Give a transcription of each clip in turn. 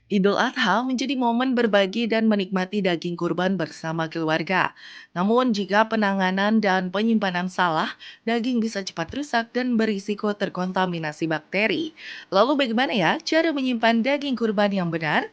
Idul Adha menjadi momen berbagi dan menikmati daging kurban bersama keluarga. Namun, jika penanganan dan penyimpanan salah, daging bisa cepat rusak dan berisiko terkontaminasi bakteri. Lalu bagaimana ya cara menyimpan daging kurban yang benar?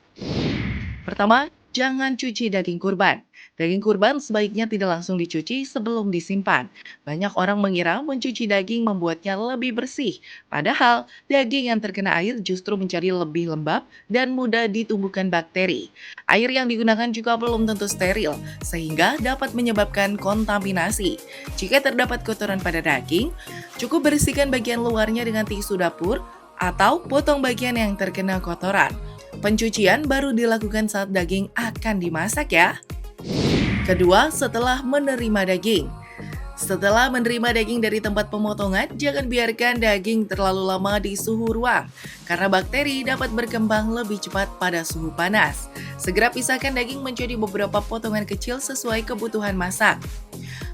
Pertama, jangan cuci daging kurban. Daging kurban sebaiknya tidak langsung dicuci sebelum disimpan. Banyak orang mengira mencuci daging membuatnya lebih bersih. Padahal, daging yang terkena air justru menjadi lebih lembab dan mudah ditumbuhkan bakteri. Air yang digunakan juga belum tentu steril, sehingga dapat menyebabkan kontaminasi. Jika terdapat kotoran pada daging, cukup bersihkan bagian luarnya dengan tisu dapur atau potong bagian yang terkena kotoran. Pencucian baru dilakukan saat daging akan dimasak ya. Kedua, setelah menerima daging. Setelah menerima daging dari tempat pemotongan, jangan biarkan daging terlalu lama di suhu ruang, karena bakteri dapat berkembang lebih cepat pada suhu panas. Segera pisahkan daging menjadi beberapa potongan kecil sesuai kebutuhan masak.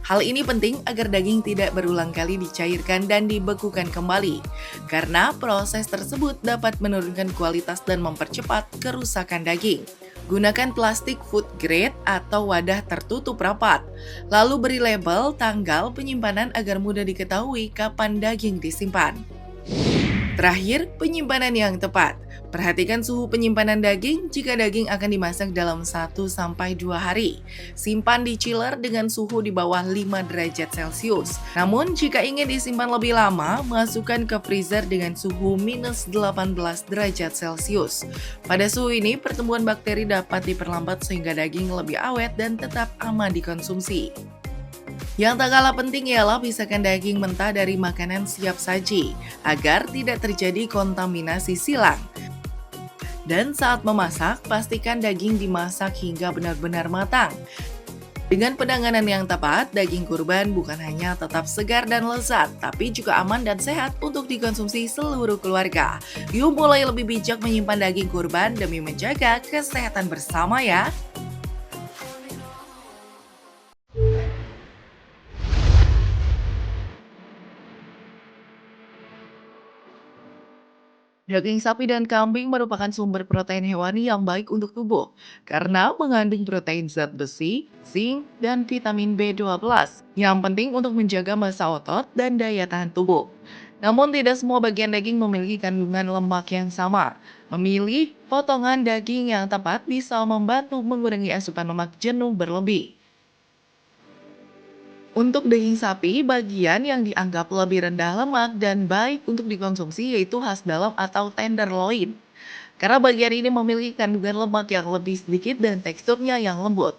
Hal ini penting agar daging tidak berulang kali dicairkan dan dibekukan kembali, karena proses tersebut dapat menurunkan kualitas dan mempercepat kerusakan daging. Gunakan plastik food grade atau wadah tertutup rapat. Lalu beri label tanggal penyimpanan agar mudah diketahui kapan daging disimpan. Terakhir, penyimpanan yang tepat. Perhatikan suhu penyimpanan daging jika daging akan dimasak dalam 1 sampai 2 hari. Simpan di chiller dengan suhu di bawah 5 derajat Celcius. Namun, jika ingin disimpan lebih lama, masukkan ke freezer dengan suhu minus 18 derajat Celcius. Pada suhu ini, pertumbuhan bakteri dapat diperlambat sehingga daging lebih awet dan tetap aman dikonsumsi. Yang tak kalah penting ialah pisahkan daging mentah dari makanan siap saji, agar tidak terjadi kontaminasi silang. Dan saat memasak, pastikan daging dimasak hingga benar-benar matang. Dengan penanganan yang tepat, daging kurban bukan hanya tetap segar dan lezat, tapi juga aman dan sehat untuk dikonsumsi seluruh keluarga. Yuk mulai lebih bijak menyimpan daging kurban demi menjaga kesehatan bersama ya. Daging sapi dan kambing merupakan sumber protein hewani yang baik untuk tubuh karena mengandung protein zat besi, zinc, dan vitamin B12 yang penting untuk menjaga massa otot dan daya tahan tubuh. Namun tidak semua bagian daging memiliki kandungan lemak yang sama. Memilih potongan daging yang tepat bisa membantu mengurangi asupan lemak jenuh berlebih. Untuk daging sapi, bagian yang dianggap lebih rendah lemak dan baik untuk dikonsumsi yaitu khas dalam atau tenderloin. Karena bagian ini memiliki kandungan lemak yang lebih sedikit dan teksturnya yang lembut.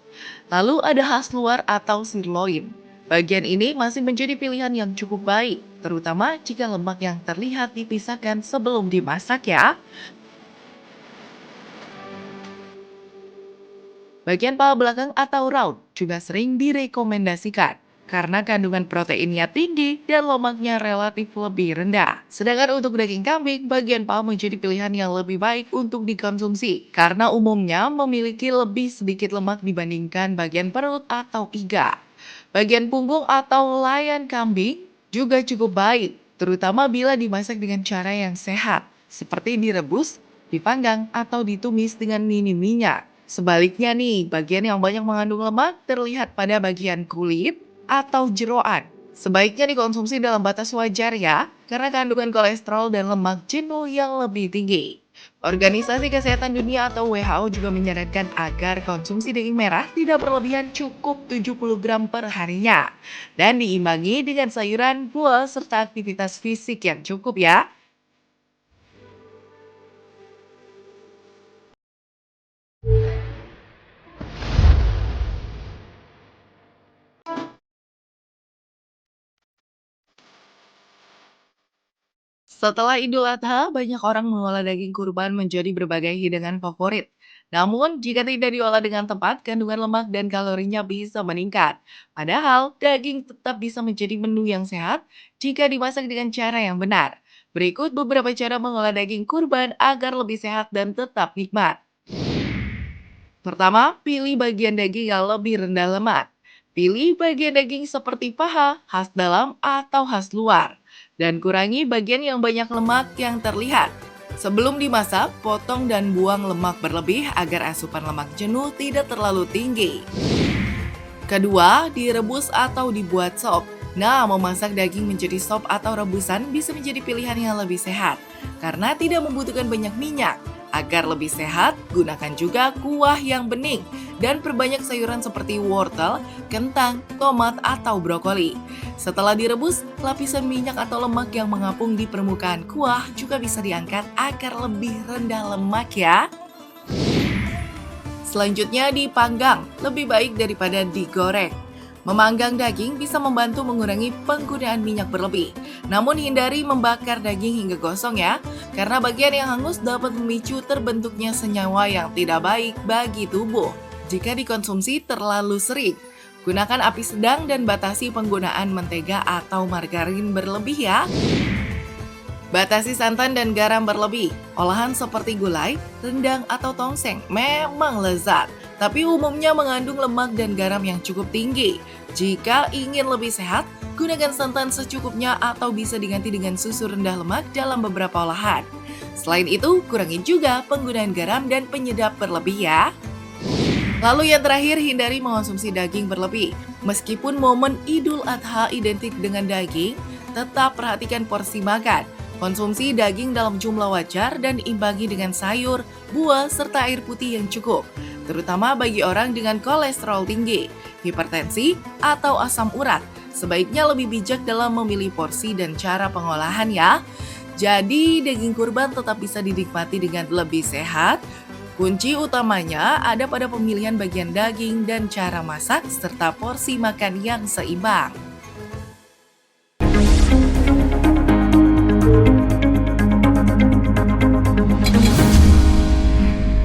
Lalu ada khas luar atau sirloin. Bagian ini masih menjadi pilihan yang cukup baik, terutama jika lemak yang terlihat dipisahkan sebelum dimasak ya. Bagian paha belakang atau raut juga sering direkomendasikan karena kandungan proteinnya tinggi dan lemaknya relatif lebih rendah. Sedangkan untuk daging kambing, bagian paha menjadi pilihan yang lebih baik untuk dikonsumsi karena umumnya memiliki lebih sedikit lemak dibandingkan bagian perut atau iga. Bagian punggung atau layan kambing juga cukup baik, terutama bila dimasak dengan cara yang sehat, seperti direbus, dipanggang, atau ditumis dengan minim minyak. Sebaliknya nih, bagian yang banyak mengandung lemak terlihat pada bagian kulit atau jeroan. Sebaiknya dikonsumsi dalam batas wajar ya, karena kandungan kolesterol dan lemak jenuh yang lebih tinggi. Organisasi Kesehatan Dunia atau WHO juga menyarankan agar konsumsi daging merah tidak berlebihan cukup 70 gram per harinya. Dan diimbangi dengan sayuran, buah, serta aktivitas fisik yang cukup ya. Setelah Idul Adha, banyak orang mengolah daging kurban menjadi berbagai hidangan favorit. Namun, jika tidak diolah dengan tepat, kandungan lemak dan kalorinya bisa meningkat. Padahal, daging tetap bisa menjadi menu yang sehat jika dimasak dengan cara yang benar. Berikut beberapa cara mengolah daging kurban agar lebih sehat dan tetap nikmat. Pertama, pilih bagian daging yang lebih rendah lemak. Pilih bagian daging seperti paha, khas dalam, atau khas luar. Dan kurangi bagian yang banyak lemak yang terlihat. Sebelum dimasak, potong dan buang lemak berlebih agar asupan lemak jenuh tidak terlalu tinggi. Kedua, direbus atau dibuat sop. Nah, memasak daging menjadi sop atau rebusan bisa menjadi pilihan yang lebih sehat karena tidak membutuhkan banyak minyak. Agar lebih sehat, gunakan juga kuah yang bening dan perbanyak sayuran seperti wortel, kentang, tomat, atau brokoli. Setelah direbus, lapisan minyak atau lemak yang mengapung di permukaan kuah juga bisa diangkat agar lebih rendah lemak ya. Selanjutnya dipanggang, lebih baik daripada digoreng. Memanggang daging bisa membantu mengurangi penggunaan minyak berlebih. Namun hindari membakar daging hingga gosong ya, karena bagian yang hangus dapat memicu terbentuknya senyawa yang tidak baik bagi tubuh. Jika dikonsumsi terlalu sering, gunakan api sedang dan batasi penggunaan mentega atau margarin berlebih ya. Batasi santan dan garam berlebih. Olahan seperti gulai, rendang, atau tongseng memang lezat, tapi umumnya mengandung lemak dan garam yang cukup tinggi. Jika ingin lebih sehat, gunakan santan secukupnya atau bisa diganti dengan susu rendah lemak dalam beberapa olahan. Selain itu, kurangi juga penggunaan garam dan penyedap berlebih ya. Lalu yang terakhir, hindari mengonsumsi daging berlebih. Meskipun momen Idul Adha identik dengan daging, tetap perhatikan porsi makan. Konsumsi daging dalam jumlah wajar dan imbangi dengan sayur, buah, serta air putih yang cukup, terutama bagi orang dengan kolesterol tinggi, hipertensi, atau asam urat. Sebaiknya lebih bijak dalam memilih porsi dan cara pengolahan ya. Jadi daging kurban tetap bisa dinikmati dengan lebih sehat. Kunci utamanya ada pada pemilihan bagian daging dan cara masak serta porsi makan yang seimbang.